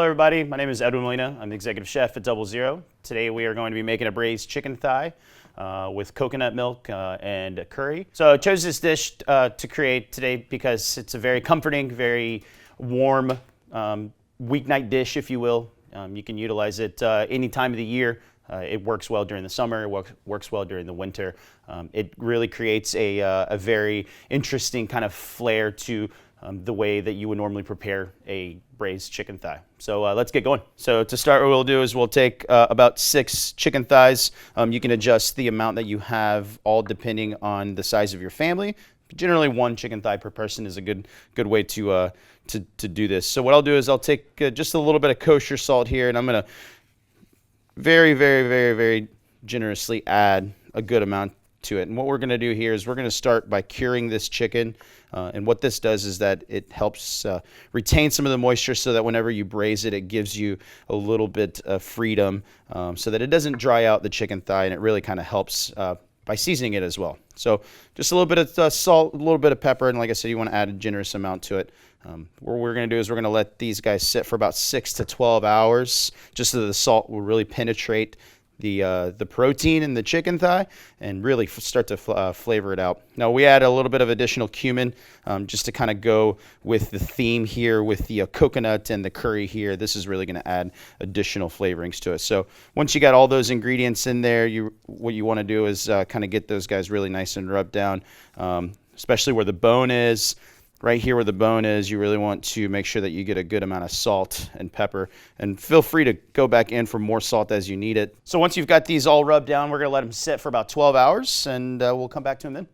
everybody. My name is Edwin Molina. I'm the executive chef at Double Zero. Today we are going to be making a braised chicken thigh with coconut milk and curry. So I chose this dish to create today because it's a very comforting, very warm weeknight dish, if you will. You can utilize it any time of the year. It works well during the summer, it works well during the winter. It really creates a very interesting kind of flair to the way that you would normally prepare a braised chicken thigh. So let's get going. So to start, what we'll do is we'll take about 6 chicken thighs. You can adjust the amount that you have, all depending on the size of your family. Generally, 1 chicken thigh per person is a good way to do this. So what I'll do is I'll take just a little bit of kosher salt here, and I'm gonna very generously add a good amount to it. And what we're going to do here is we're going to start by curing this chicken. And what this does is that it helps retain some of the moisture so that whenever you braise it, it gives you a little bit of freedom so that it doesn't dry out the chicken thigh, and it really kind of helps by seasoning it as well. So just a little bit of salt, a little bit of pepper, and like I said, you want to add a generous amount to it. What we're going to do is we're going to let these guys sit for about 6 to 12 hours just so that the salt will really penetrate the protein in the chicken thigh and really start to flavor it out. Now we add a little bit of additional cumin just to kind of go with the theme here with the coconut and the curry here. This is really going to add additional flavorings to it. So once you got all those ingredients in there, what you want to do is kind of get those guys really nice and rubbed down, especially where the bone is. Right here where the bone is, you really want to make sure that you get a good amount of salt and pepper, and feel free to go back in for more salt as you need it. So once you've got these all rubbed down, we're going to let them sit for about 12 hours, and we'll come back to them then.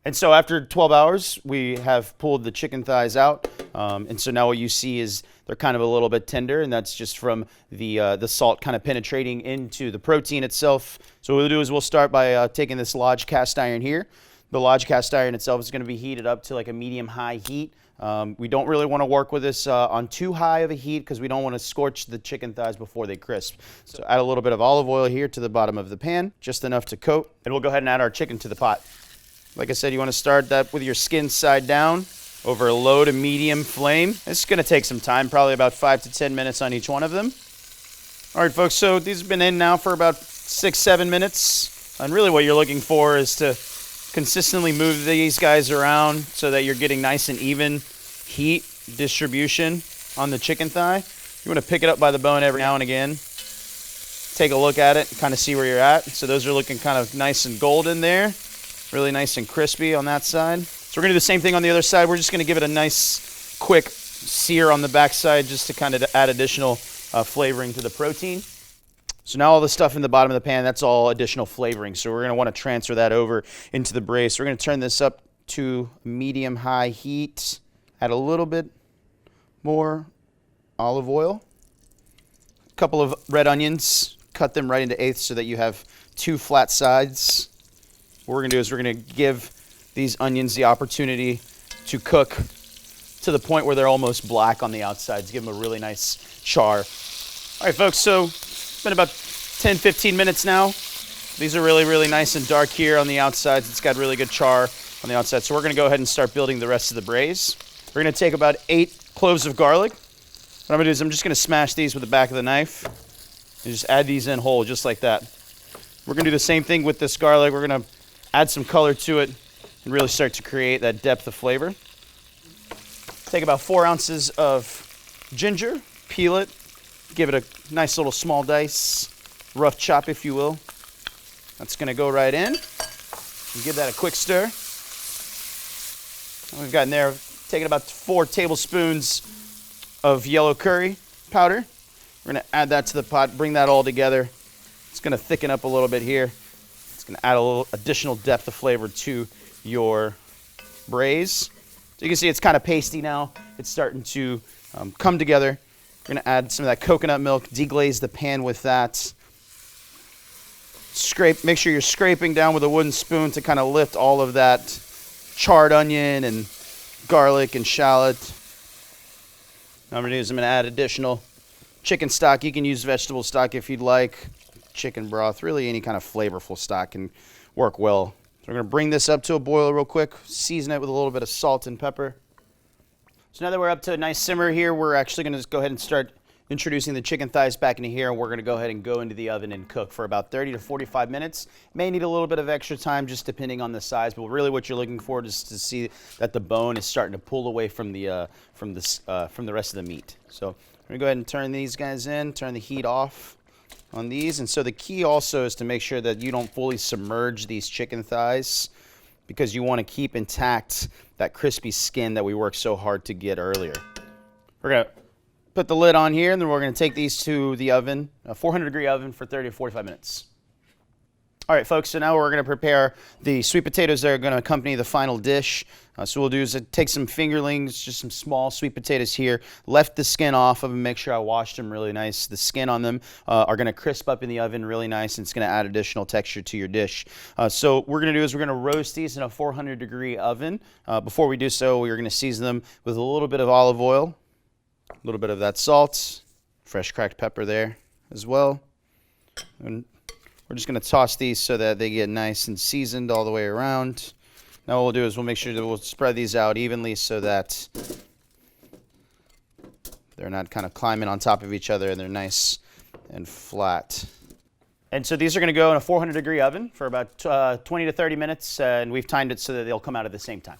And so after 12 hours, we have pulled the chicken thighs out, and so now what you see is they're kind of a little bit tender, and that's just from the salt kind of penetrating into the protein itself. So what we'll do is we'll start by taking this Lodge cast iron here. The Lodge cast iron itself is going to be heated up to like a medium-high heat. We don't really want to work with this on too high of a heat because we don't want to scorch the chicken thighs before they crisp. So add a little bit of olive oil here to the bottom of the pan, just enough to coat. And we'll go ahead and add our chicken to the pot. Like I said, you want to start that with your skin side down over a low to medium flame. This is going to take some time, probably about 5 to 10 minutes on each one of them. All right, folks, so these have been in now for about 6-7 minutes. And really what you're looking for is to consistently move these guys around so that you're getting nice and even heat distribution on the chicken thigh. You want to pick it up by the bone every now and again. Take a look at it and kind of see where you're at. So those are looking kind of nice and golden there. Really nice and crispy on that side. So we're going to do the same thing on the other side. We're just going to give it a nice quick sear on the back side just to kind of add additional flavoring to the protein. So now all the stuff in the bottom of the pan, that's all additional flavoring. So we're going to want to transfer that over into the braise. So we're going to turn this up to medium-high heat. Add a little bit more olive oil. A couple of red onions. Cut them right into eighths so that you have 2 flat sides. What we're going to do is we're going to give these onions the opportunity to cook to the point where they're almost black on the outsides. Give them a really nice char. All right, folks, so it's been about 10-15 minutes now. These are really nice and dark here on the outsides. It's got really good char on the outside. So we're going to go ahead and start building the rest of the braise. We're going to take about 8 cloves of garlic. What I'm going to do is I'm just going to smash these with the back of the knife and just add these in whole just like that. We're going to do the same thing with this garlic. We're going to add some color to it and really start to create that depth of flavor. Take about 4 ounces of ginger, peel it, give it a nice little small dice, rough chop if you will. That's going to go right in. And give that a quick stir. And we've got in there, taking about 4 tablespoons of yellow curry powder. We're going to add that to the pot, bring that all together. It's going to thicken up a little bit here. It's going to add a little additional depth of flavor to your braise. So you can see it's kind of pasty now. It's starting to come together. We're going to add some of that coconut milk, deglaze the pan with that. Make sure you're scraping down with a wooden spoon to kind of lift all of that charred onion and garlic and shallot. Now I'm going to add additional chicken stock. You can use vegetable stock if you'd like. Chicken broth, really any kind of flavorful stock can work well. So we're going to bring this up to a boil real quick, season it with a little bit of salt and pepper. So now that we're up to a nice simmer here, we're actually going to just go ahead and start Introducing the chicken thighs back into here, and we're going to go ahead and go into the oven and cook for about 30 to 45 minutes. May need a little bit of extra time just depending on the size, but really what you're looking for is to see that the bone is starting to pull away from the rest of the meat. So we're going to go ahead and turn these guys in, turn the heat off on these. And so the key also is to make sure that you don't fully submerge these chicken thighs, because you want to keep intact that crispy skin that we worked so hard to get earlier. We're going to put the lid on here, and then we're going to take these to the oven, a 400-degree oven for 30 to 45 minutes. All right, folks, so now we're going to prepare the sweet potatoes that are going to accompany the final dish. So what we'll do is take some fingerlings, just some small sweet potatoes here, left the skin off of them, make sure I washed them really nice. The skin on them are going to crisp up in the oven really nice, and it's going to add additional texture to your dish. So what we're going to do is we're going to roast these in a 400-degree oven. Before we do so, we're going to season them with a little bit of olive oil, a little bit of that salt, fresh cracked pepper there as well. And we're just going to toss these so that they get nice and seasoned all the way around. Now what we'll do is we'll make sure that we'll spread these out evenly so that they're not kind of climbing on top of each other, and they're nice and flat. And so these are going to go in a 400-degree oven for about 20 to 30 minutes, and we've timed it so that they'll come out at the same time.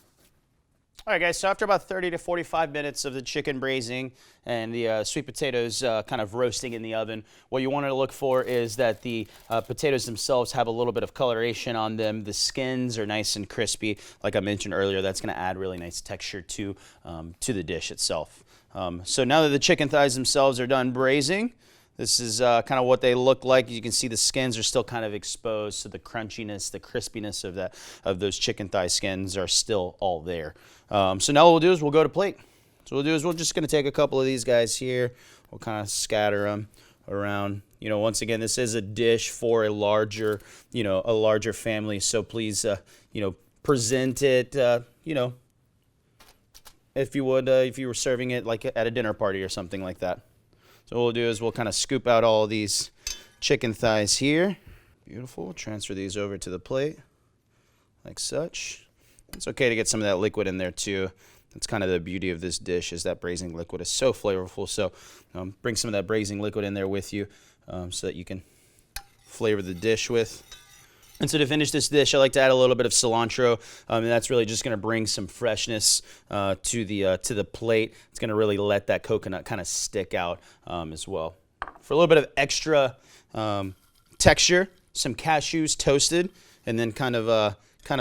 All right, guys, so after about 30 to 45 minutes of the chicken braising and the sweet potatoes kind of roasting in the oven, what you want to look for is that the potatoes themselves have a little bit of coloration on them. The skins are nice and crispy. Like I mentioned earlier, that's going to add really nice texture to the dish itself. So now that the chicken thighs themselves are done braising, this is kind of what they look like. You can see the skins are still kind of exposed, so the crunchiness, the crispiness of those chicken thigh skins are still all there. So now what we'll do is we'll go to plate. So what we'll do is we're just going to take a couple of these guys here. We'll kind of scatter them around. You know, once again, this is a dish for a larger family. So please, present it, if you would, if you were serving it like at a dinner party or something like that. So what we'll do is we'll kind of scoop out all of these chicken thighs here. Beautiful. We'll transfer these over to the plate like such. It's okay to get some of that liquid in there too. That's kind of the beauty of this dish, is that braising liquid is so flavorful. So bring some of that braising liquid in there with you so that you can flavor the dish with. And so to finish this dish, I like to add a little bit of cilantro, and that's really just going to bring some freshness to the plate. It's going to really let that coconut kind of stick out as well. For a little bit of extra texture, some cashews toasted and then kind of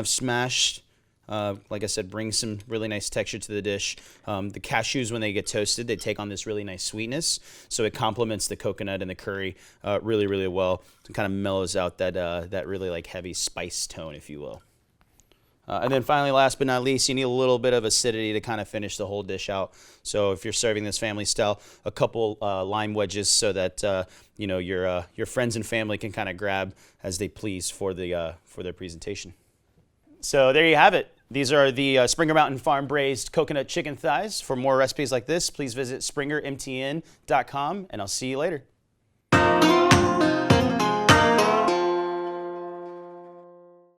smashed. Like I said, bring some really nice texture to the dish. The cashews, when they get toasted, they take on this really nice sweetness, so it complements the coconut and the curry really, really well. It kind of mellows out that really like heavy spice tone, if you will. And then finally, last but not least, you need a little bit of acidity to kind of finish the whole dish out. So if you're serving this family style, a couple lime wedges so that your friends and family can kind of grab as they please for their presentation. So there you have it. These are the Springer Mountain Farm braised coconut chicken thighs. For more recipes like this, please visit springermtn.com, and I'll see you later.